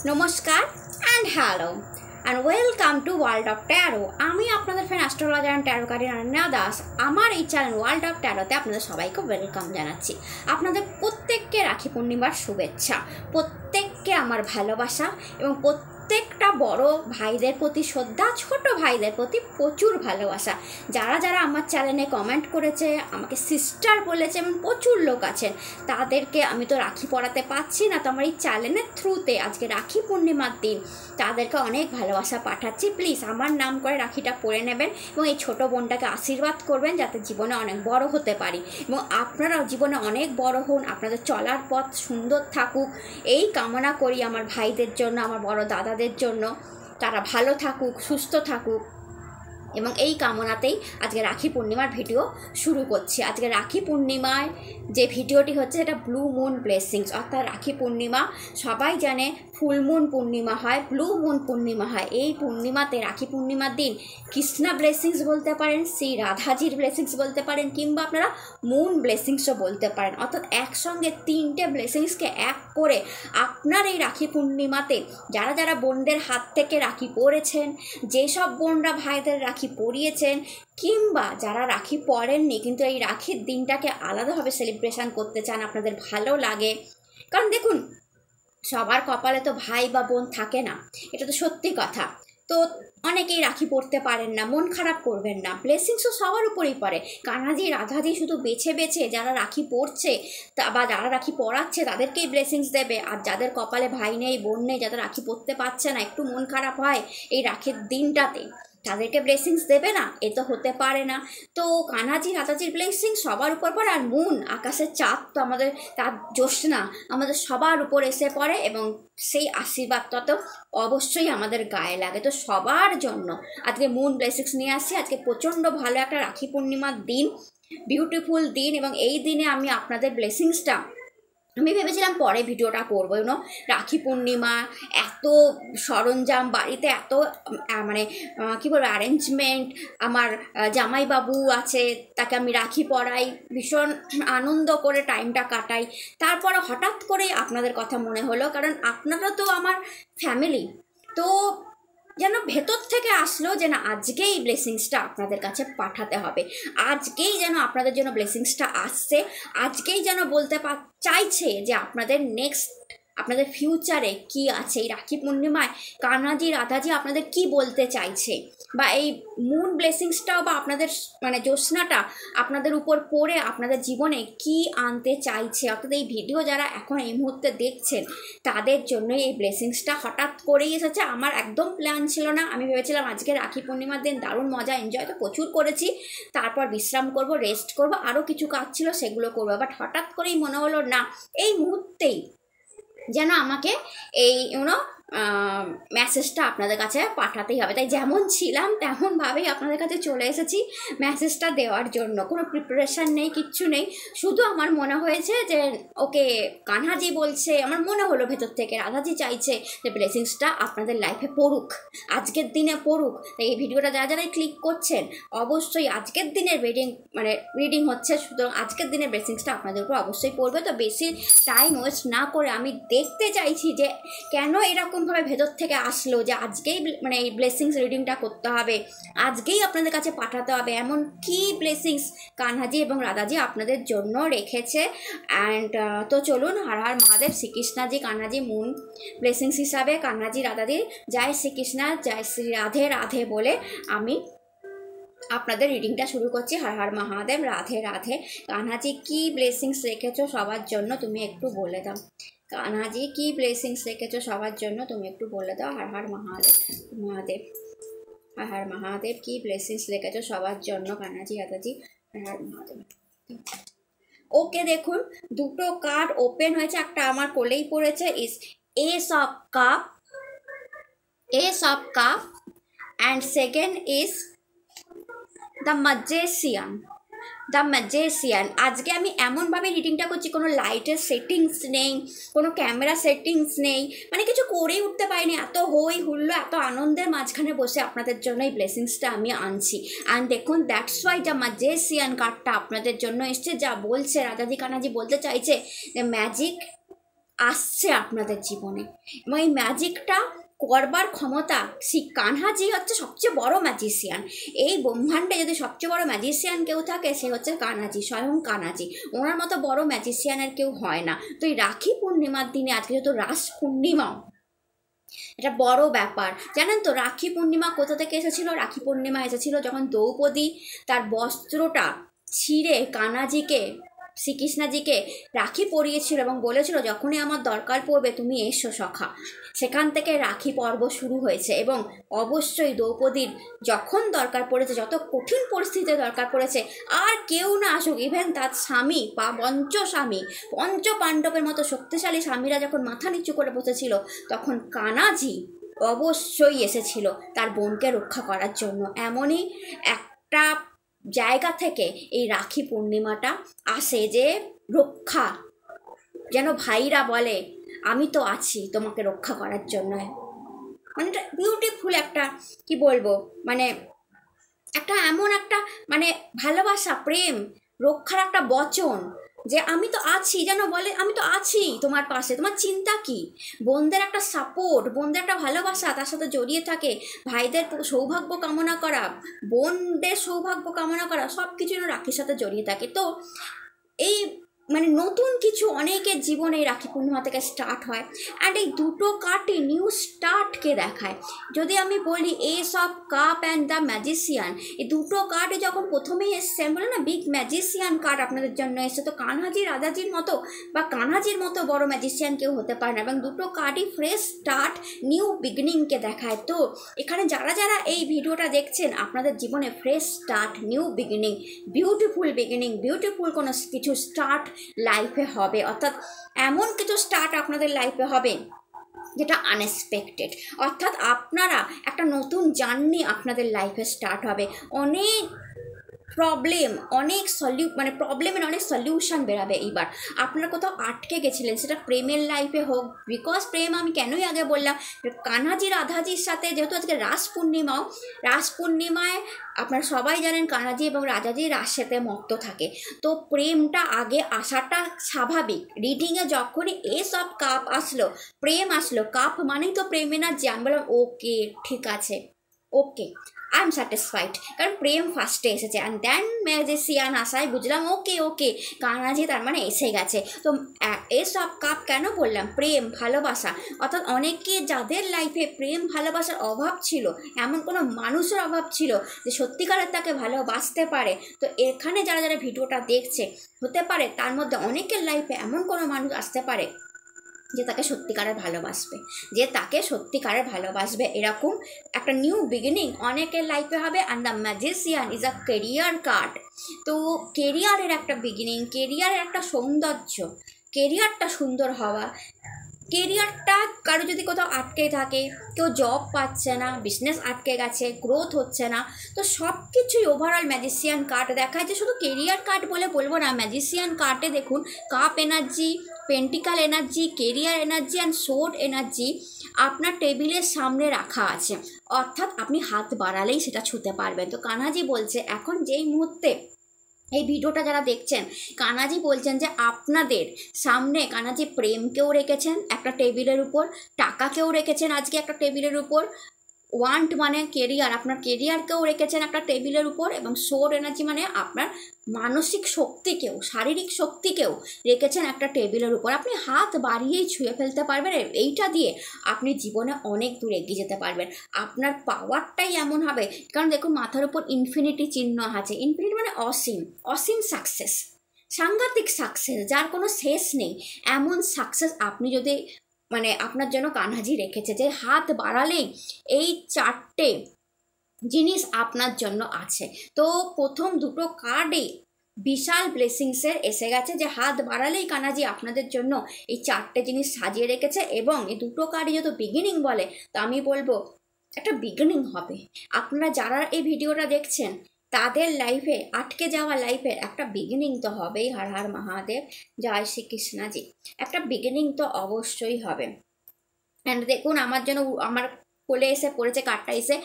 নমস্কার and hello and welcome to world of taro. আমি আপনাদের friend astrologer and taro card Ananya Das. আমার এই চ্যানেল ওয়ার্ল্ড অফ ট্যারোতে আপনাদের সবাইকে ওয়েলকাম জানাচ্ছি। আপনাদের প্রত্যেককে রাখি পূর্ণিমার শুভেচ্ছা, প্রত্যেককে আমার ভালোবাসা এবং প্রত্যেকটা বড় ভাইদের প্রতি শ্রদ্ধা, ছোট ভাইদের প্রতি প্রচুর ভালোবাসা। যারা যারা আমার চ্যানেলে কমেন্ট করেছে, আমাকে সিস্টার বলেছে এবং প্রচুর লোক আছেন, তাদেরকে আমি তো রাখি পরাতে পারছি না, তো আমার এই চ্যানেলের থ্রুতে আজকে রাখি পূর্ণিমার দিন তাদেরকে অনেক ভালোবাসা পাঠাচ্ছি। প্লিজ আমার নাম করে রাখিটা পরে নেবেন এবং এই ছোটো বোনটাকে আশীর্বাদ করবেন যাতে জীবনে অনেক বড় হতে পারি এবং আপনারাও জীবনে অনেক বড় হন, আপনাদের চলার পথ সুন্দর থাকুক এই কামনা করি আমার ভাইদের জন্য, আমার বড় দাদাদের জন্য। তারা ভালো থাকুক, সুস্থ থাকুক এবং এই কামনাতেই আজকে রাখি পূর্ণিমার ভিডিও শুরু করছি। আজকে রাখি পূর্ণিমায় যে ভিডিওটি হচ্ছে সেটা ব্লু মুন ব্লেসিংস, অর্থাৎ রাখি পূর্ণিমা সবাই জানে ফুল মুন পূর্ণিমা হয়, ব্লু মুন পূর্ণিমা হয়। এই পূর্ণিমাতে রাখি পূর্ণিমার দিন কৃষ্ণা ব্লেসিংস বলতে পারেন, শ্রী রাধাজির ব্লেসিংস বলতে পারেন, কিংবা আপনারা মুন ব্লেসিংসও বলতে পারেন। অর্থাৎ একসঙ্গে তিনটে ব্লেসিংসকে এক করে আপনার এই রাখি পূর্ণিমাতে যারা যারা বোনদের হাত থেকে রাখি পরেছেন, যেসব বোনরা ভাইদের রাখি পরিয়েছেন, কিংবা যারা রাখি পরেননি কিন্তু এই রাখির দিনটাকে আলাদাভাবে সেলিব্রেশন করতে চান, আপনাদের ভালো লাগে। কারণ দেখুন, সবার কপালে তো ভাই বা বোন থাকে না, এটা তো সত্যি কথা। তো অনেকেই রাখি পরতে পারেন না, মন খারাপ করবেন না, ব্লেসিংসও সবার উপরেই পড়ে। কানাজি রাধাজি শুধু বেছে বেছে যারা রাখি পরছে বা যারা রাখি পরাচ্ছে তাদেরকেই ব্লেসিংস দেবে, আর যাদের কপালে ভাই নেই, বোন নেই, যাদের রাখি পরতে পারছে না, একটু মন খারাপ হয় এই রাখির দিনটাতে, তাদেরকে ব্লেসিংস দেবে না? এ তো হতে পারে না। তো কানাজি রাধাজির ব্লেসিং সবার উপর পড়ে, আর মুন আকাশের চাঁদ তো আমাদের, তার জ্যোৎস্না আমাদের সবার উপর এসে পড়ে এবং সেই আশীর্বাদটা তো অবশ্যই আমাদের গায়ে লাগে। তো সবার জন্য আজকে মুন ব্লেসিংস নিয়ে আসছি। আজকে প্রচণ্ড ভালো একটা রাখি পূর্ণিমার দিন, বিউটিফুল দিন, এবং এই দিনে আমি আপনাদের ব্লেসিংসটা আমি ভেবেছিলাম পরে ভিডিওটা করবো। রাখি পূর্ণিমা, এত সরঞ্জাম বাড়িতে, এত মানে কী বলবো অ্যারেঞ্জমেন্ট, আমার জামাইবাবু আছে তাকে আমি রাখি পরাই, ভীষণ আনন্দ করে টাইমটা কাটাই। তারপরে হঠাৎ করেই আপনাদের কথা মনে হলো, কারণ আপনারা তো আমার ফ্যামিলি, তো যেন ভেতর থেকে আসলো যে না, আজকেই ব্লেসিংসটা আপনাদের কাছে পাঠাতে হবে, আজকেই যেন আপনাদের জন্য ব্লেসিংসটা আসছে, আজকেই যেন বলতে চাইছে যে আপনাদের নেক্সট, আপনাদের ফিউচারে কি আছে। এই রাখি পূর্ণিমায় কানাজি রাধাজি আপনাদের কি বলতে চাইছে, বা এই মুন ব্লেসিংসটাও বা আপনাদের মানে জ্যোৎস্নাটা আপনাদের উপর পড়ে আপনাদের জীবনে কি আনতে চাইছে। অর্থাৎ এই ভিডিও যারা এখন এই মুহূর্তে দেখছেন তাদের জন্য এই ব্লেসিংসটা হঠাৎ করেই এসেছে। আমার একদম প্ল্যান ছিল না, আমি ভেবেছিলাম আজকে রাখি পূর্ণিমার দিন দারুণ মজা এনজয় তো প্রচুর করেছি, তারপর বিশ্রাম করব, রেস্ট করব, আরও কিছু কাজ ছিল সেগুলো করবো। বাট হঠাৎ করেই মনে হলো না, এই মুহূর্তেই যেন আমাকে এই মেসেজটা আপনাদের কাছে পাঠাতেই হবে। তাই যেমন ছিলাম তেমনভাবেই আপনাদের কাছে চলে এসেছি মেসেজটা দেওয়ার জন্য। কোনো প্রিপারেশান নেই, কিচ্ছু নেই, শুধু আমার মনে হয়েছে যে ওকে কানহাজি বলছে, আমার মনে হলো ভেতর থেকে রাধাজি চাইছে যে ব্লেসিংসটা আপনাদের লাইফে পড়ুক, আজকের দিনে পড়ুক। তাই এই ভিডিওটা যারা যারা ক্লিক করছেন অবশ্যই আজকের দিনের রিডিং হচ্ছে, সুতরাং আজকের দিনের ব্লেসিংসটা আপনাদের উপর অবশ্যই পড়বে। তো বেশি টাইম ওয়েস্ট না করে আমি দেখতে চাইছি যে কেন এরকমভাবে ভেতর থেকে আসলো যে আজকেই মানে এই ব্লেসিংস রিডিংটা করতে হবে, আজকেই আপনাদের কাছে পাঠাতে হবে, এমন কি ব্লেসিংস কানহাজি এবং রাধাজি আপনাদের জন্য রেখেছে। অ্যান্ড তো চলুন, হর হর মহাদেব, শ্রীকৃষ্ণাজি কানহাজি মুন ব্লেসিংস হিসাবে কানহাজি রাধাজি জয় শ্রীকৃষ্ণা জয় শ্রী রাধে রাধে বলে আমি আপনাদের রিডিংটা শুরু করছি। হর হর মহাদেব, রাধে রাধে। কানহাজি কি ব্লেসিংস রেখেছো সবার জন্য তুমি একটু বলে দাও। কানহাজি কি ব্লেসিংস রেখেছো সবার জন্য তুমি একটু বলে দাও। হর হর মহাদেব মহাদেব, হর হর মহাদেব, কি ব্লেসিংস রেখেছো সবার জন্য কানহাজি রাধাজি, হর হর মহাদেব। ওকে, দেখুন দুটো কার্ড ওপেন হয়েছে, একটা আমার কোলেই পড়েছে, is ace of cup, ace of cup, and second is the magician, the magician. আজকে আমি এমনভাবে রিডিংটা করছি, কোনো লাইটের সেটিংস নেই, কোনো ক্যামেরা সেটিংস নেই, মানে কিছু করেই উঠতে পারিনি, এত হই হুল্লো, এত আনন্দের মাঝখানে বসে আপনাদের জন্য এই ব্লেসিংসটা আমি আনছি। অ্যান্ড দেখুন, দ্যাটস ওয়াই দ্য ম্যাজিশিয়ান কার্ডটা আপনাদের জন্য এসছে, যা বলছে রাধাজি কানাজি বলতে চাইছে যে ম্যাজিক আসছে আপনাদের জীবনে, এবং এই ম্যাজিকটা করবার ক্ষমতা শ্রী কানহাজি হচ্ছে সবচেয়ে বড় ম্যাজিশিয়ান। এই ব্রহ্মাণ্ডে যদি সবচেয়ে বড় ম্যাজিশিয়ান কেউ থাকে সে হচ্ছে কানহাজি, স্বয়ং কানহাজি। ওনার মতো বড় ম্যাজিশিয়ানের কেউ হয় না। তো এই রাখি পূর্ণিমার দিনে, আজকে যেহেতু রাস পূর্ণিমা, এটা বড় ব্যাপার। জানেন তো রাখি পূর্ণিমা কোথা থেকে এসেছিল? রাখি পূর্ণিমা এসেছিল যখন দ্রৌপদী তার বস্ত্রটা ছিঁড়ে কানাজিকে, শ্রীকৃষ্ণজিকে রাখি পরিয়েছিল এবং বলেছিল যখনই আমার দরকার পড়বে তুমি এসো সখা। সেখান থেকে রাখি পর্ব শুরু হয়েছে, এবং অবশ্যই দ্রৌপদীর যখন দরকার পড়েছে, যত কঠিন পরিস্থিতিতে দরকার পড়েছে, আর কেউ না আসুক, ইভেন তার স্বামী বা স্বামী, পঞ্চ পাণ্ডবের মতো শক্তিশালী স্বামীরা যখন মাথা নিচু করে বসেছিল, তখন কানাজি অবশ্যই এসেছিল তার বোনকে রক্ষা করার জন্য। এমনই একটা জায়গা থেকে এই রাখি পূর্ণিমাটা আসে, যে রক্ষা, যেন ভাইরা বলে আমি তো আছি তোমাকে রক্ষা করার জন্য। মানে বিউটিফুল একটা, কি বলবো, মানে একটা এমন একটা মানে ভালোবাসা, প্রেম, রক্ষার একটা বচন, যে আমি তো আছি, যেন বলে আমি তো আছি তোমার পাশে, তোমার চিন্তা কি। বোনদের একটা সাপোর্ট, বোনদের একটা ভালোবাসা তার সাথে জড়িয়ে থাকে। ভাইদের সৌভাগ্য কামনা করা, বোনদের সৌভাগ্য কামনা করা, সব কিছু রাখির সাথে জড়িয়ে থাকে। তো এই মানে নতুন কিছু অনেকের জীবনে এই রাখি পূর্ণিমা থেকে স্টার্ট হয়। অ্যান্ড এই দুটো কার্ডই নিউ স্টার্টকে দেখায়। যদি আমি বলি S of cup and the magician, এই দুটো কার্ডে যখন প্রথমেই এসছে, আমি বলি না বিগ ম্যাজিশিয়ান কার্ড আপনাদের জন্য এসছে, তো কানহাজি রাজাজির মতো বা কানহাজির মতো বড় ম্যাজিশিয়ান কেউ হতে পারে না। এবং দুটো কার্ডই ফ্রেশ স্টার্ট, নিউ বিগিনিংকে দেখায়। তো এখানে যারা যারা এই ভিডিওটা দেখছেন, আপনাদের জীবনে fresh start, new beginning, beautiful beginning, beautiful কোনো কিছু স্টার্ট লাইফে হবে। অর্থাৎ এমন কিছু স্টার্ট আপনাদের লাইফে হবে যেটা আনএক্সপেক্টেড। অর্থাৎ আপনারা একটা নতুন জার্নি আপনাদের লাইফে স্টার্ট হবে। অনেক প্রবলেম, অনেক মানে প্রবলেমের অনেক সলিউশন বেরাবে। এইবার আপনারা কোথাও আটকে গেছিলেন, সেটা প্রেমের লাইফে হোক, বিকজ প্রেম আমি কেনই আগে বললাম, কানহাজি রাধাজির সাথে যেহেতু আজকে রাস পূর্ণিমাও, রাস পূর্ণিমায় আপনারা সবাই জানেন কানহাজি এবং রাজাজি রাসেতে মত্ত থাকে। তো প্রেমটা আগে আসাটা স্বাভাবিক। রিডিংয়ে যখনই এস অফ কাপ আসলো, প্রেম আসলো, কাপ মানেই তো প্রেম এনার্জি। আমি বললাম ওকে ঠিক আছে, ওকে আই এম স্যাটিসফাইড, কারণ প্রেম ফার্স্টে এসেছে। অ্যান্ড দেন ম্যাজিশিয়ান আসায় বুঝলাম ওকে ওকে কানহাজি তার মানে এসে গেছে। তো এস অফ কাপ কেন বললাম? প্রেম, ভালোবাসা। অর্থাৎ অনেকে যাদের লাইফে প্রেম ভালোবাসার অভাব ছিল, এমন কোনো মানুষের অভাব ছিল যে সত্যিকারের তাকে ভালোবাসতে পারে, তো এখানে যারা যারা ভিডিওটা দেখছে, হতে পারে তার মধ্যে অনেকের লাইফে এমন কোনো মানুষ আসতে পারে যে তাকে সত্যিকারের ভালোবাসবে, যে তাকে সত্যিকারের ভালোবাসবে। এরকম একটা নিউ বিগিনিং অনেকের লাইফে হবে। And the magician is a career card. তো কেরিয়ারের একটা বিগিনিং, কেরিয়ারের একটা সৌন্দর্য, কেরিয়ারটা সুন্দর হওয়া, কেরিয়ারটা কারো যদি কোথাও আটকে থাকে, কেউ জব পাচ্ছে না, বিজনেস আটকে গেছে, গ্রোথ হচ্ছে না, তো সব কিছুই ওভারঅল ম্যাজিশিয়ান কার্ড দেখায়। যে শুধু কেরিয়ার কার্ড বলে বলবো না, ম্যাজিশিয়ান কার্ডে দেখুন cup energy, পেন্টিকাল energy, career energy and sword energy আপনার টেবিলের সামনে রাখা আছে। অর্থাৎ আপনি হাত বাড়ালেই সেটা ছুঁতে পারবেন। তো কানহাজি বলছে এখন যেই মুহূর্তে এই ভিডিওটা যারা দেখছেন, কানহাজি বলছেন যে আপনাদের সামনে কানহাজি প্রেমকেও রেখেছেন একটা টেবিলের উপর, টাকাকেও রেখেছেন আজকে একটা টেবিলের উপর, ওয়ান্ট মানে কেরিয়ার, আপনার কেরিয়ারকেও রেখেছেন একটা টেবিলের উপর, এবং সোর এনার্জি মানে আপনার মানসিক শক্তিকেও, শারীরিক শক্তিকেও রেখেছেন একটা টেবিলের উপর। আপনি হাত বাড়িয়েই ছুঁয়ে ফেলতে পারবেন। এইটা দিয়ে আপনি জীবনে অনেক দূর এগিয়ে যেতে পারবেন। আপনার পাওয়ারটাই এমন হবে, কারণ দেখুন মাথার উপর ইনফিনিটি চিহ্ন আছে। ইনফিনিটি মানে অসীম, অসীম সাকসেস, সাংঘাতিক সাকসেস যার কোনো শেষ নেই। এমন সাকসেস আপনি যদি মানে আপনার জন্য কানহাজি রেখেছে, যে হাত বাড়ালেই এই চারটে জিনিস আপনার জন্য আছে। তো প্রথম দুটো কার্ডেই বিশাল ব্লেসিংসের এসে গেছে, যে হাত বাড়ালেই কানহাজি আপনাদের জন্য এই চারটে জিনিস সাজিয়ে রেখেছে। এবং এই দুটো কার্ডই যত বিগিনিং বলে, তো আমি বলবো একটা বিগিনিং হবে। আপনারা যারা এই ভিডিওটা দেখছেন, তাদের লাইফে আটকে যাওয়া লাইফের একটা বিগিনিং তো হবেই। হর হর মহাদেব, জয় শ্রীকৃষ্ণজি। একটা বিগিনিং তো অবশ্যই হবে। অ্যান্ড দেখুন আমার জন্য আমার কোলে এসে পড়েছে কার্ডটা, এসে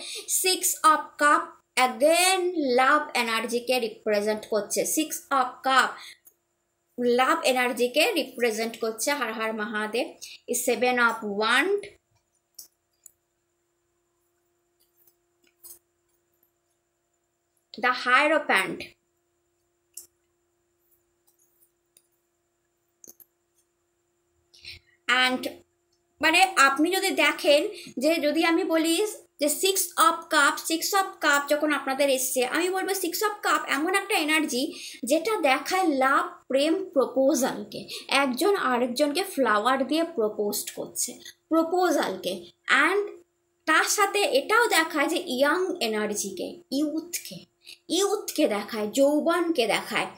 6 অফ কাপ, অ্যাগেন লাভ এনার্জিকে রিপ্রেজেন্ট করছে। 6 অফ কাপ লাভ এনার্জিকে রিপ্রেজেন্ট করছে। Har Har Mahadev. Is 7 of wand, the hierophant, and মানে আপনি যদি দেখেন যে যদি আমি বলি যে 6 অফ কাপ যখন আপনাদের এসছে, আমি বলবো 6 অফ কাপ এমন একটা এনার্জি যেটা দেখায় লাভ, প্রেম, প্রপোজালকে। একজন আরেকজনকে ফ্লাওয়ার দিয়ে করছে প্রপোজালকে। অ্যান্ড তার সাথে এটাও দেখায় যে ইয়াং এনার্জিকে, ইউথকে দেখায়, যৌবনকে দেখায়।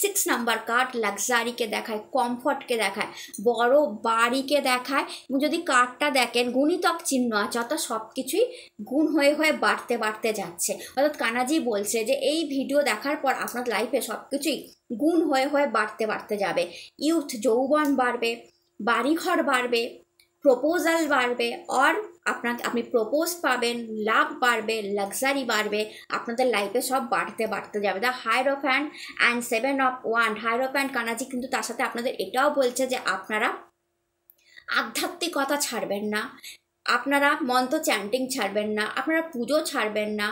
6 নাম্বার কার্ড লাক্সারিকে দেখায়, কমফর্টকে দেখায়, বড় বাড়িকে দেখায়। এবং যদি কার্ডটা দেখেন গুণিতক চিহ্ন আছে, অর্থাৎ সব কিছুই গুণ হয়ে হয়ে বাড়তে যাচ্ছে। অর্থাৎ কানাজি বলছে যে এই ভিডিও দেখার পর আপনার লাইফে সব কিছুই গুণ হয়ে হয়ে বাড়তে যাবে। ইউথ, যৌবন বাড়বে, বাড়িঘর বাড়বে, প্রপোজাল বাড়বে, আর আপনি প্রপোজ পাবেন, লাভ বাড়বে, লাক্সারি বাড়বে, আপনাদের লাইফে সব বাড়তে যাবে। The hierophant and 7 of wand. Hierophant কানাজি কিন্তু তার সাথে আপনাদের এটাও বলছে যে আপনারা আধ্যাত্মিকতা ছাড়বেন না, আপনারা মন্ত্র চ্যান্টিং ছাড়বেন না, আপনারা পুজো ছাড়বেন না,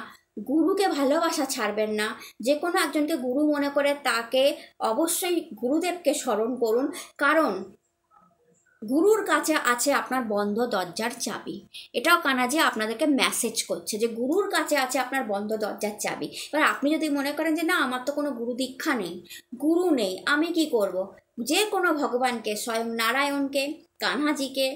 গুরুকে ভালোবাসা ছাড়বেন না। যে কোনো একজনকে গুরু মনে করে তাকে অবশ্যই গুরুদেবকে স্মরণ করুন, কারণ গুরুর কাছে আছে আপনার বন্ধ দরজার চাবি। এটাও কানাজি আপনাদেরকে মেসেজ করছে যে গুরুর কাছে আছে আপনার বন্ধ দরজার চাবি। এবার আপনি যদি মনে করেন যে না আমার তো কোনো গুরু দীক্ষা নেই, গুরু নেই, আমি কি করব, যে কোনো ভগবানকে, স্বয়ং নারায়ণকে, কানহাজিকে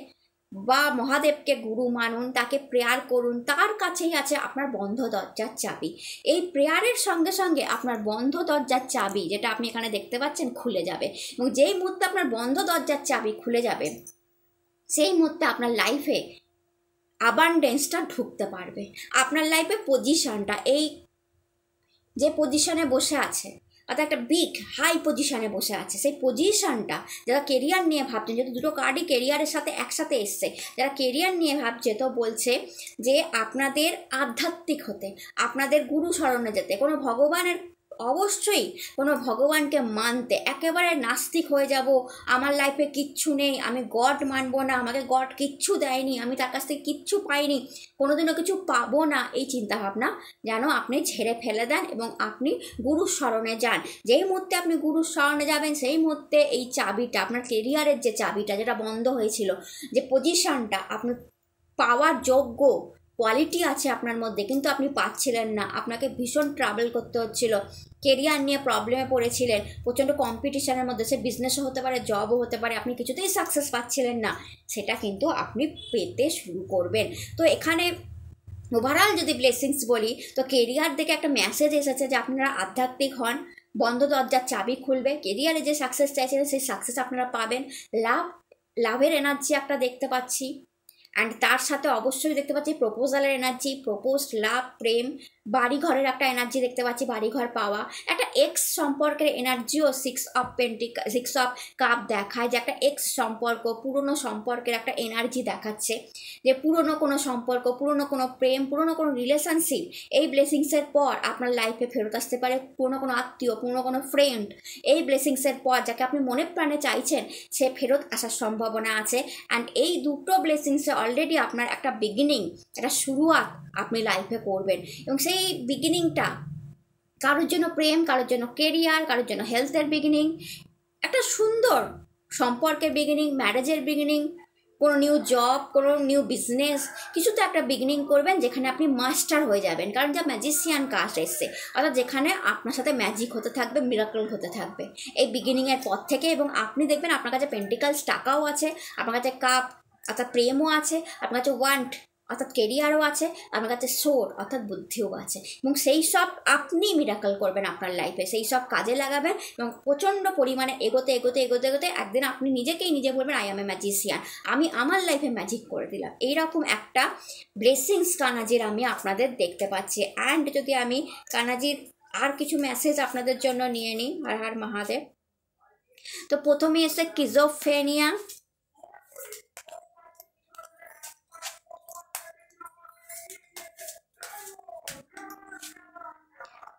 বা মহাদেবকে গুরু মানুন, তাকে প্রেয়ার করুন, তার কাছেই আছে আপনার বন্ধ দরজার চাবি। এই প্রেয়ারের সঙ্গে সঙ্গে আপনার বন্ধ দরজার চাবি, যেটা আপনি এখানে দেখতে পাচ্ছেন, খুলে যাবে। এবং যেই মুহূর্তে আপনার বন্ধ দরজার চাবি খুলে যাবে, সেই মুহূর্তে আপনার লাইফে অ্যাবান্ডেন্সটা ঢুকতে পারবে। আপনার লাইফে পজিশনটা, এই যে পজিশনে বসে আছে, অর্থাৎ একটা বিগ হাই পজিশনে বসে আছে, সেই পজিশনটা যারা কেরিয়ার নিয়ে ভাবছেন, যেহেতু দুটো কার্ডই কেরিয়ারের সাথে একসাথে এসছে, যারা কেরিয়ার নিয়ে ভাবছে তো বলছে যে আপনাদের আধ্যাত্মিক হতে, আপনাদের গুরু স্মরণে যেতে, কোনো ভগবানের, অবশ্যই কোনো ভগবানকে মানতে, একেবারে নাস্তিক হয়ে যাব, আমার লাইফে কিচ্ছু নেই, আমি গড মানবো না, আমাকে গড কিচ্ছু দেয়নি, আমি তার কাছ থেকে কিচ্ছু পাইনি, কোনোদিনও কিছু পাবো না, এই চিন্তাভাবনা যেন আপনি ঝেড়ে ফেলে দেন এবং আপনি গুরুর স্মরণে যান। যেই মুহূর্তে আপনি গুরুর স্মরণে যাবেন, সেই মুহূর্তে এই চাবিটা, আপনার কেরিয়ারের যে চাবিটা যেটা বন্ধ হয়েছিল, যে পজিশনটা আপনার পাওয়ার যোগ্য কোয়ালিটি আছে আপনার মধ্যে, কিন্তু আপনি পাচ্ছিলেন না, আপনাকে ভীষণ ট্রাভেল করতে হচ্ছিল, কেরিয়ার নিয়ে প্রবলেমে পড়েছিলেন, প্রচণ্ড কম্পিটিশনের মধ্যে, সে বিজনেসও হতে পারে, জবও হতে পারে, আপনি কিছুতেই সাকসেস পাচ্ছিলেন না, সেটা কিন্তু আপনি পেতে শুরু করবেন। তো এখানে ওভারঅল যদি ব্লেসিংস বলি, তো কেরিয়ার থেকে একটা মেসেজ এসেছে যে আপনারা আধ্যাত্মিক হন, বন্ধ দরজার চাবি খুলবে, কেরিয়ারে যে সাকসেস চাইছিলেন সেই সাকসেস আপনারা পাবেন, লাভের এনার্জি একটা দেখতে পাচ্ছি। অ্যান্ড তার সাথে অবশ্যই দেখতে পাচ্ছি প্রপোজালের এনার্জি, প্রপোজড লাভ, প্রেম, বাড়িঘরের একটা এনার্জি দেখতে পাচ্ছি, বাড়িঘর পাওয়া, একটা এক্স সম্পর্কের এনার্জিও 6 অফ কাপ দেখায়, যে একটা এক্স সম্পর্ক, পুরনো সম্পর্কের একটা এনার্জি দেখাচ্ছে, যে পুরনো কোনো সম্পর্ক, পুরনো কোনো প্রেম, পুরনো কোনো রিলেশনশিপ এই ব্লেসিংসের পর আপনার লাইফে ফেরত আসতে পারে, পুরনো কোনো আত্মীয়, পুরনো কোনো ফ্রেন্ড, এই ব্লেসিংসের পর যাকে আপনি মনে প্রাণে চাইছেন সে ফেরত আসার সম্ভাবনা আছে। অ্যান্ড এই দুটো ব্লেসিংসে অলরেডি আপনার একটা বিগিনিং, একটা শুরুয়াত আপনি লাইফে করবেন, এবং সেই বিগিনিংটা কারোর জন্য প্রেম, কারোর জন্য কেরিয়ার, কারোর জন্য হেলথের বিগিনিং, একটা সুন্দর সম্পর্কের বিগিনিং, ম্যারেজের বিগিনিং, কোনো নিউ জব, কোনো নিউ বিজনেস, কিছু তো একটা বিগিনিং করবেন যেখানে আপনি মাস্টার হয়ে যাবেন। কারণ যা ম্যাজিশিয়ান কাস্ট এসছে, অর্থাৎ যেখানে আপনার সাথে ম্যাজিক হতে থাকবে, মিরাকল হতে থাকবে এই বিগিনিংয়ের পর থেকে, এবং আপনি দেখবেন আপনার কাছে পেন্টিকালস, টাকাও আছে, আপনার কাছে কাপ অর্থাৎ প্রেমও আছে, আপনার কাছে ওয়ান্ট অর্থাৎ কেরিয়ারও আছে, আপনার কাছে সোর অর্থাৎ বুদ্ধিও আছে, এবং সেই সব আপনি মিরাকল করবেন আপনার লাইফে, সেই সব কাজে লাগাবেন, এবং প্রচণ্ড পরিমাণে এগোতে একদিন আপনি নিজেকেই নিজে বলবেন আই এম এ ম্যাজিশিয়ান, আমি আমার লাইফে ম্যাজিক করে দিলাম। এইরকম একটা ব্লেসিংস কানাজির আমি আপনাদের দেখতে পাচ্ছি। অ্যান্ড যদি আমি কানাজির আর কিছু মেসেজ আপনাদের জন্য নিয়ে নিই, হর হর মহাদেব। তো প্রথমে এসে কিজোফেনিয়া,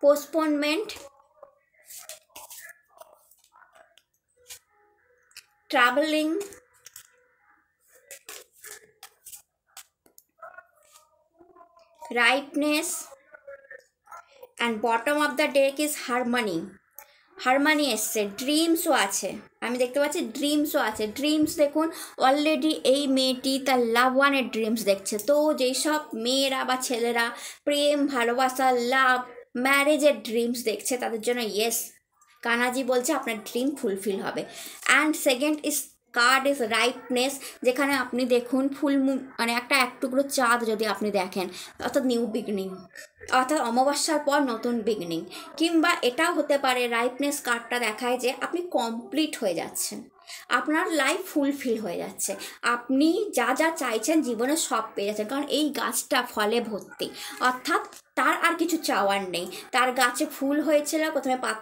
postponement, traveling, rightness, and bottom of the deck is harmony. Harmony এসছে, ড্রিমসও আছে, আমি দেখতে পাচ্ছি ড্রিমসও আছে। ড্রিমস দেখুন, অলরেডি এই মেয়েটি তার লাভ ওয়ানের ড্রিমস দেখছে। তো যেই সব মেয়েরা বা ছেলেরা প্রেম, ভালোবাসা, লাভ, ম্যারেজের ড্রিমস দেখছে তাদের জন্য ইয়েস, কানাজি বলছে আপনার ড্রিম ফুলফিল হবে। And second is card is rightness, যেখানে আপনি দেখুন ফুল মুন, মানে একটা এক টুকরো চাঁদ যদি আপনি দেখেন, অর্থাৎ নিউ বিগিনিং, অর্থাৎ অমাবস্যার পর নতুন বিগিনিং। কিংবা এটাও হতে পারে রাইটনেস কার্ডটা দেখায় যে আপনি কমপ্লিট হয়ে যাচ্ছেন, আপনার লাইফ ফুলফিল হয়ে যাচ্ছে, আপনি যা যা চাইছেন জীবনে সব পেয়ে যাচ্ছেন। কারণ এই গাছটা ফলে ভর্তি, অর্থাৎ তার আর কিছু চাওয়ার নেই। তার গাছে ফুল হয়েছিল,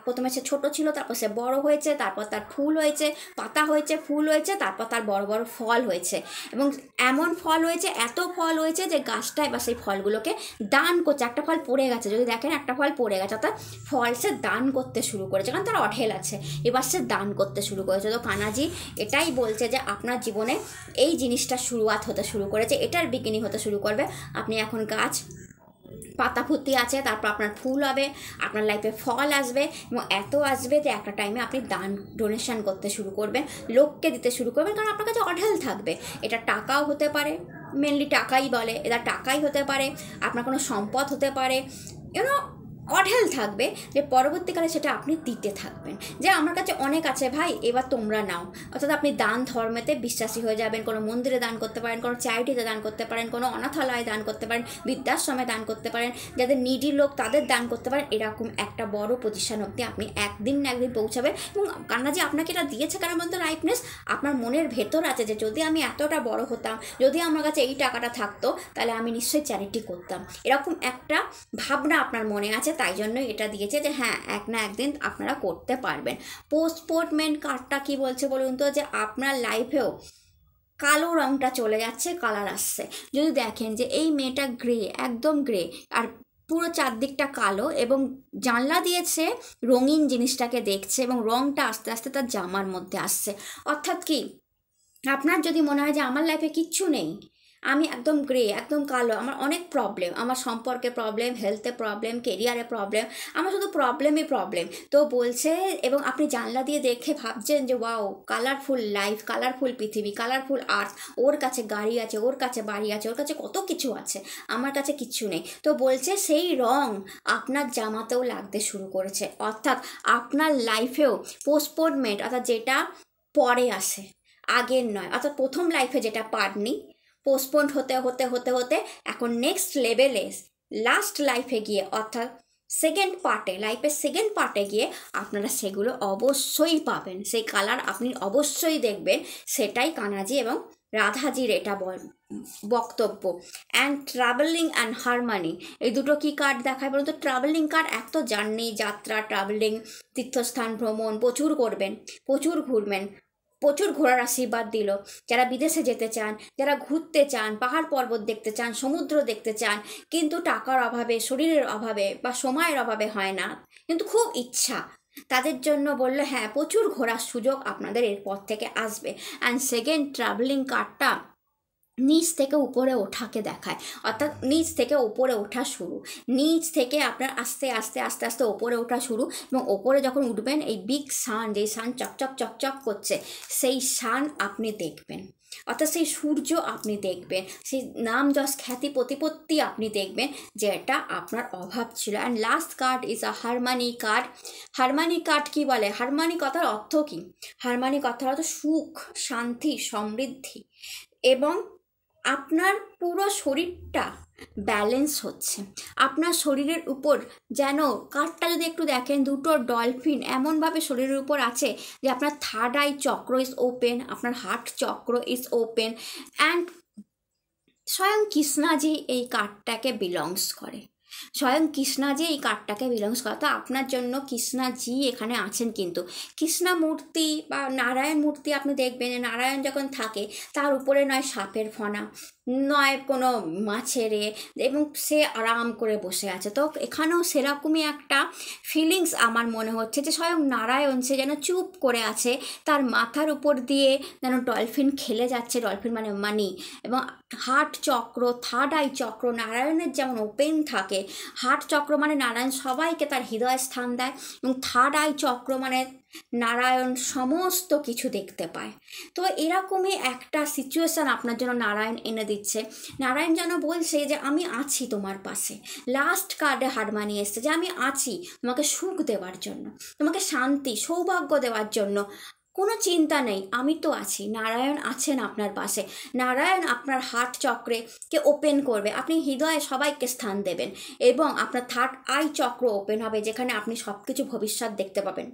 প্রথমে সে ছোট ছিল, তারপর সে বড় হয়েছে, তারপর তার ফুল হয়েছে, পাতা হয়েছে, ফুল হয়েছে, তারপর তার বড় বড় ফল হয়েছে। এবং এমন ফল হয়েছে, এত ফল হয়েছে যে গাছটা এবার সেই ফলগুলোকে দান করছে। একটা ফল পড়ে গেছে, যদি দেখেন একটা ফল পড়ে গেছে, অর্থাৎ ফল সে দান করতে শুরু করেছে, কারণ তার অঢেল আছে, এবার সে দান করতে শুরু করেছে। তো কানাজি এটাই বলছে যে আপনার জীবনে এই জিনিসটা শুরুয়াত হতে শুরু করেছে, এটার বিগিনিং হতে শুরু করবে। আপনি এখন গাছ পাতা ফুটি আছে, তারপর আপনার ফুল হবে, আপনার লাইফে ফল আসবে, এবং এত আসবে যে একটা টাইমে আপনি দান ডোনেশন করতে শুরু করবেন, লোককে দিতে শুরু করবেন, কারণ আপনার কাছে অঢেল থাকবে। এটা টাকাও হতে পারে, মেনলি টাকাই বলে, এটা টাকাই হতে পারে, আপনার কোনো সম্পদ হতে পারে, ইউনো অঢেল থাকবে, যে পরবর্তীকালে সেটা আপনি দিতে থাকবেন, যে আমার কাছে অনেক আছে ভাই, এবার তোমরা নাও। অর্থাৎ আপনি দান ধর্মেতে বিশ্বাসী হয়ে যাবেন, কোনো মন্দিরে দান করতে পারেন, কোনো চ্যারিটিতে দান করতে পারেন, কোনো অনাথালয়ে দান করতে পারেন, বৃদ্ধাশ্রমে দান করতে পারেন, যাদের নিডি লোক তাদের দান করতে পারেন। এরকম একটা বড় পজিশন অবধি আপনি একদিন না একদিন পৌঁছাবেন। এবং কান্নাজি আপনাকে এটা দিয়েছে কারণ মধ্যে রাইটনেস, আপনার মনের ভেতর আছে যে যদি আমি এতটা বড় হতাম, যদি আমার কাছে এই টাকাটা থাকতো, তাহলে আমি নিশ্চয়ই চ্যারিটি করতাম। এরকম একটা ভাবনা আপনার মনে আছে, তাই জন্য এটা দিয়েছে যে হ্যাঁ এক না একদিন আপনারা করতে পারবেন। পোস্টপোনমেন্ট কার্ডটা কি বলছে বলুন তো, যে আপনার লাইফেও কালো রঙটা চলে যাচ্ছে, কালার আসছে। যদি দেখেন যে এই মেয়েটা গ্রে, একদম গ্রে, আর পুরো চারদিকটা কালো, এবং জানলা দিয়েছে রঙিন জিনিসটাকে দেখছে, এবং রঙটা আস্তে আস্তে তার জামার মধ্যে আসছে। অর্থাৎ কি, আপনার যদি মনে হয় যে আমার লাইফে কিচ্ছু নেই, আমি একদম গ্রে, একদম কালো, আমার অনেক প্রবলেম, আমার সম্পর্কে প্রবলেম, হেলথে প্রবলেম, কেরিয়ারে প্রবলেম, আমার শুধু প্রবলেমই প্রবলেম, তো বলছে, এবং আপনি জানলা দিয়ে দেখে ভাবছেন যে ওয়াও কালারফুল লাইফ, কালারফুল পৃথিবী, কালারফুল আর্থ, ওর কাছে গাড়ি আছে, ওর কাছে বাড়ি আছে, ওর কাছে কত কিছু আছে, আমার কাছে কিচ্ছু নেই। তো বলছে সেই রং আপনার জামাতেও লাগতে শুরু করেছে। অর্থাৎ আপনার লাইফেও পোস্টপোনমেন্ট, অর্থাৎ যেটা পরে আসে, আগের নয়, অর্থাৎ প্রথম লাইফে যেটা পারনি, পোস্টপোন্ড হতে হতে হতে হতে এখন নেক্সট লেভেলে, লাস্ট লাইফে গিয়ে, অর্থাৎ সেকেন্ড পার্টে, লাইফের সেকেন্ড পার্টে গিয়ে আপনারা সেগুলো অবশ্যই পাবেন, সেই কালার আপনি অবশ্যই দেখবেন। সেটাই কানাজি এবং রাধাজির এটা বক্তব্য। অ্যান্ড ট্রাভেলিং অ্যান্ড হারমানি, এই দুটো কি কার্ড দেখায় বলুন তো? ট্রাভেলিং কার্ড, এক তো জার্নি, যাত্রা, ট্রাভেলিং, তীর্থস্থান ভ্রমণ প্রচুর করবেন, প্রচুর ঘুরবেন, প্রচুর ঘোরার আশীর্বাদ দিল। যারা বিদেশে যেতে চান, যারা ঘুরতে চান, পাহাড় পর্বত দেখতে চান, সমুদ্র দেখতে চান, কিন্তু টাকার অভাবে, শরীরের অভাবে বা সময়ের অভাবে হয় না, কিন্তু খুব ইচ্ছা, তাদের জন্য বললো হ্যাঁ প্রচুর ঘোরার সুযোগ আপনাদের এরপর থেকে আসবে। অ্যান্ড সেকেন্ড ট্রাভেলিং কার্ডটা নিচ থেকে উপরে ওঠাকে দেখায়, অর্থাৎ নিচ থেকে উপরে ওঠা শুরু, নিচ থেকে আপনার আস্তে আস্তে আস্তে আস্তে ওপরে ওঠা শুরু, এবং ওপরে যখন উঠবেন এই বিগ সান, যেই সান চকচক চকচক করছে, সেই সান আপনি দেখবেন, অর্থাৎ সেই সূর্য আপনি দেখবেন, সেই নাম যশ খ্যাতি প্রতিপত্তি আপনি দেখবেন, যেটা আপনার অভাব ছিল। And last card is a harmony card. Harmony card কি বলে? হারমানি কথার অর্থ কি? হারমানি কথার অর্থ সুখ, শান্তি, সমৃদ্ধি, এবং আপনার পুরো শরীরটা ব্যালেন্স হচ্ছে। আপনার শরীরের উপর যেন, কার্ডটা যদি একটু দেখেন, দুটো ডলফিন এমনভাবে শরীরের উপর আছে যে আপনার থার্ড আই চক্র ইজ ওপেন, আপনার হার্ট চক্র ইজ ওপেন। অ্যান্ড স্বয়ং কৃষ্ণাজি এই কার্ডটাকে বিলংস করে। স্বয়ং কৃষ্ণাজি এই কার্ডটাকে বিলংস করে। তো আপনার জন্য কৃষ্ণাজি এখানে আছেন। কিন্তু কৃষ্ণা মূর্তি বা নারায়ণ মূর্তি আপনি দেখবেন, নারায়ণ যখন থাকে তার উপরে নয় সাপের ফনা, নয় কোনো মাছের এবং সে আরাম করে বসে আছে। তো এখানেও সেরকমই একটা ফিলিংস আমার মনে হচ্ছে যে স্বয়ং নারায়ণ সে যেন চুপ করে আছে, তার মাথার উপর দিয়ে যেন ডলফিন খেলে যাচ্ছে, ডলফিন মানে মানি। এবং হার্ট চক্র, থার্ড আই চক্র নারায়ণের যেমন ওপেন থাকে, হার্ট চক্র মানে নারায়ণ সবাইকে তার হৃদয় স্থান দেয়, এবং থার্ড আই চক্র মানে নারায়ণ সমস্ত কিছু দেখতে পায়। তো এরকমই একটা সিচুয়েশান আপনার জন্য নারায়ণ এনে দিচ্ছে। নারায়ণ যেন বলছে যে আমি আছি তোমার পাশে। লাস্ট কার্ডে হার মানিয়ে এসছে যে আমি আছি তোমাকে সুখ দেওয়ার জন্য, তোমাকে শান্তি সৌভাগ্য দেওয়ার জন্য। কোনো চিন্তা নেই, আমি তো আছি। নারায়ণ আছেন আপনার পাশে। নারায়ণ আপনার হার্ট চক্রে কে ওপেন করবে, আপনি হৃদয়ে সবাইকে স্থান দেবেন, এবং আপনার থার্ড আই চক্র ওপেন হবে, যেখানে আপনি সব কিছু ভবিষ্যৎ দেখতে পাবেন।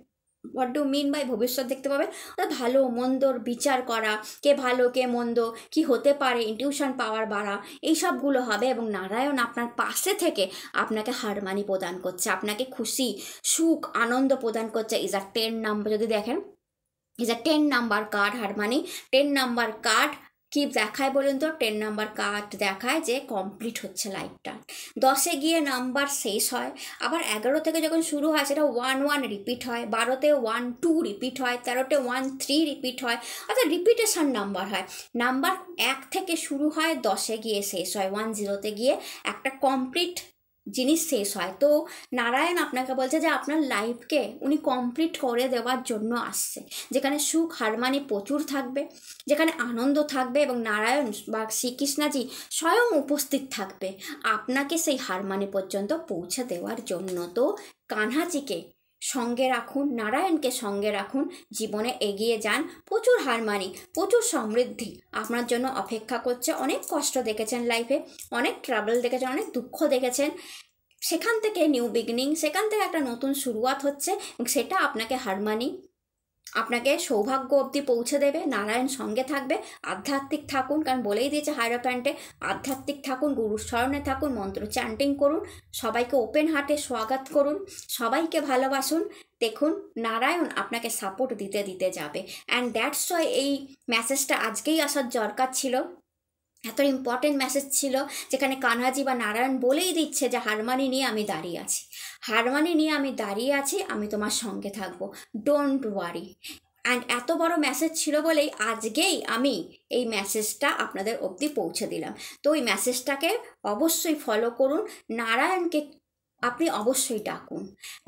হোয়াট ডু মিন বাই ভবিষ্যৎ দেখতে পাবে? ভালো মন্দর বিচার করা, কে ভালো কে মন্দ, কি হতে পারে, ইনটিউশন পাওয়ার বাড়া, এইসবগুলো হবে। এবং নারায়ণ আপনার পাশে থেকে আপনাকে হারমানি প্রদান করছে, আপনাকে খুশি সুখ আনন্দ প্রদান করছে। ইজ আ 10 নাম্বার, যদি দেখেন is a 10 number card harmony. 10 number card কি দেখায় বলুন তো? 10 নাম্বার কার্ড দেখায় যে কমপ্লিট হচ্ছে লাইফটা। 10-এ গিয়ে নাম্বার শেষ হয়, আবার 11 থেকে যখন শুরু হয় সেটা 1-1 রিপিট হয়, 12-তে 1-2 রিপিট হয়, 13-তে 1-3 রিপিট হয়, অর্থাৎ রিপিটেশন নাম্বার হয়। নাম্বার 1 থেকে শুরু হয়, 10-এ গিয়ে শেষ হয়, 10-তে গিয়ে একটা কমপ্লিট জিনিস শেষ হয়। তো নারায়ণ আপনাকে বলছে যে আপনার লাইফকে উনি কমপ্লিট করে দেওয়ার জন্য আসছে, যেখানে সুখ হারমানি প্রচুর থাকবে, যেখানে আনন্দ থাকবে, এবং নারায়ণ বা শ্রীকৃষ্ণজি স্বয়ং উপস্থিত থাকবে আপনাকে সেই হারমানি পর্যন্ত পৌঁছে দেওয়ার জন্য। তো কানহাজিকে সঙ্গে রাখুন, নারায়ণকে সঙ্গে রাখুন, জীবনে এগিয়ে যান। প্রচুর হারমানি, প্রচুর সমৃদ্ধি আপনার জন্য অপেক্ষা করছে। অনেক কষ্ট দেখেছেন লাইফে, অনেক ট্রাবল দেখেছেন, অনেক দুঃখ দেখেছেন, সেখান থেকে নিউ বিগিনিং, সেখান থেকে একটা নতুন শুরুয়াত হচ্ছে, এবং সেটা আপনাকে হারমানি, আপনাকে সৌভাগ্য অবধি পৌঁছে দেবে। নারায়ণ সঙ্গে থাকবে। আধ্যাত্মিক থাকুন, কারণ বলেই দিয়েছে হাইরোপ্যান্টে, আধ্যাত্মিক থাকুন, গুরুর স্মরণে থাকুন, মন্ত্র চ্যান্টিং করুন, সবাইকে ওপেন হার্টে স্বাগত করুন, সবাইকে ভালোবাসুন। দেখুন নারায়ণ আপনাকে সাপোর্ট দিতে দিতে যাবে। অ্যান্ড দ্যাটস ওয়াই এই মেসেজটা আজকেই আসার দরকার ছিল। এত ইম্পর্টেন্ট মেসেজ ছিল, যেখানে কানহাজি বা নারায়ণ বলেই দিচ্ছে যে হারমানি নিয়ে আমি দাঁড়িয়ে আছি, হারমানি নিয়ে আমি দাঁড়িয়ে আছি, আমি তোমার সঙ্গে থাকবো, ডোন্ট ওয়ারি। অ্যান্ড এত বড় মেসেজ ছিল বলেই আজকেই আমি এই মেসেজটা আপনাদের অবধি পৌঁছে দিলাম। তো এই মেসেজটাকে অবশ্যই ফলো করুন। নারায়ণকে আপনি অবশ্যই ডাকুন,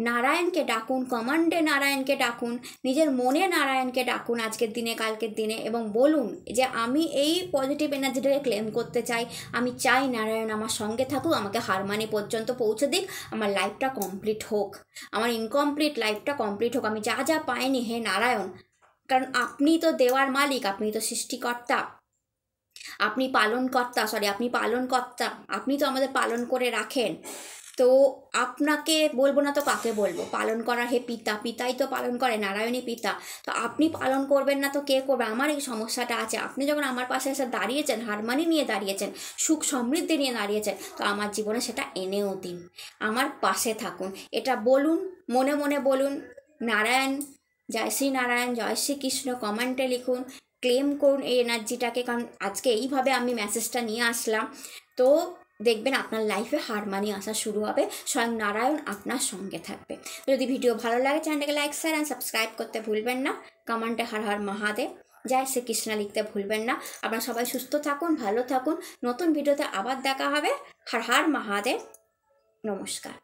নারায়ণকে ডাকুন, কমান্ডে নারায়ণকে ডাকুন, নিজের মনে নারায়ণকে ডাকুন আজকের দিনে কালকের দিনে, এবং বলুন যে আমি এই পজিটিভ এনার্জিটাকে ক্লেম করতে চাই। আমি চাই নারায়ণ আমার সঙ্গে থাকুক, আমাকে হারমানি পর্যন্ত পৌঁছে দিক, আমার লাইফটা কমপ্লিট হোক, আমার ইনকমপ্লিট লাইফটা কমপ্লিট হোক, আমি যা যা পাইনি হে নারায়ণ, কারণ আপনি তো দেওয়ার মালিক, আপনি তো সৃষ্টিকর্তা, আপনি পালনকর্তা, আপনি তো আমাদের পালন করে রাখেন। তো আপনাকে বলবো না তো কাকে বলবো? পালন করা হে পিতা, পিতাই তো পালন করে, নারায়ণী পিতা। তো আপনি পালন করবেন না তো কে করবে? আমার এই সমস্যাটা আছে, আপনি যখন আমার পাশে এসে দাঁড়িয়েছেন, হারমানি নিয়ে দাঁড়িয়েছেন, সুখ সমৃদ্ধি নিয়ে দাঁড়িয়েছেন, তো আমার জীবনে সেটা এনেও দিন, আমার পাশে থাকুন। এটা বলুন, মনে মনে বলুন নারায়ণ, জয় শ্রী নারায়ণ, জয় শ্রীকৃষ্ণ, কমেন্টে লিখুন, ক্লেম করুন এই এনার্জিটাকে। কারণ আজকে এইভাবে আমি মেসেজটা নিয়ে আসলাম। তো দেখবেন আপনার লাইফে হারমানি আসা শুরু হবে, স্বয়ং নারায়ণ আপনার সঙ্গে থাকবে। যদি ভিডিও ভালো লাগে চ্যানেলটাকে লাইক শেয়ার অ্যান্ড সাবস্ক্রাইব করতে ভুলবেন না। কমেন্টে হর হর মহাদেব, জয় শ্রীকৃষ্ণ লিখতে ভুলবেন না। আপনারা সবাই সুস্থ থাকুন, ভালো থাকুন। নতুন ভিডিওতে আবার দেখা হবে। হর হর মহাদেব, নমস্কার।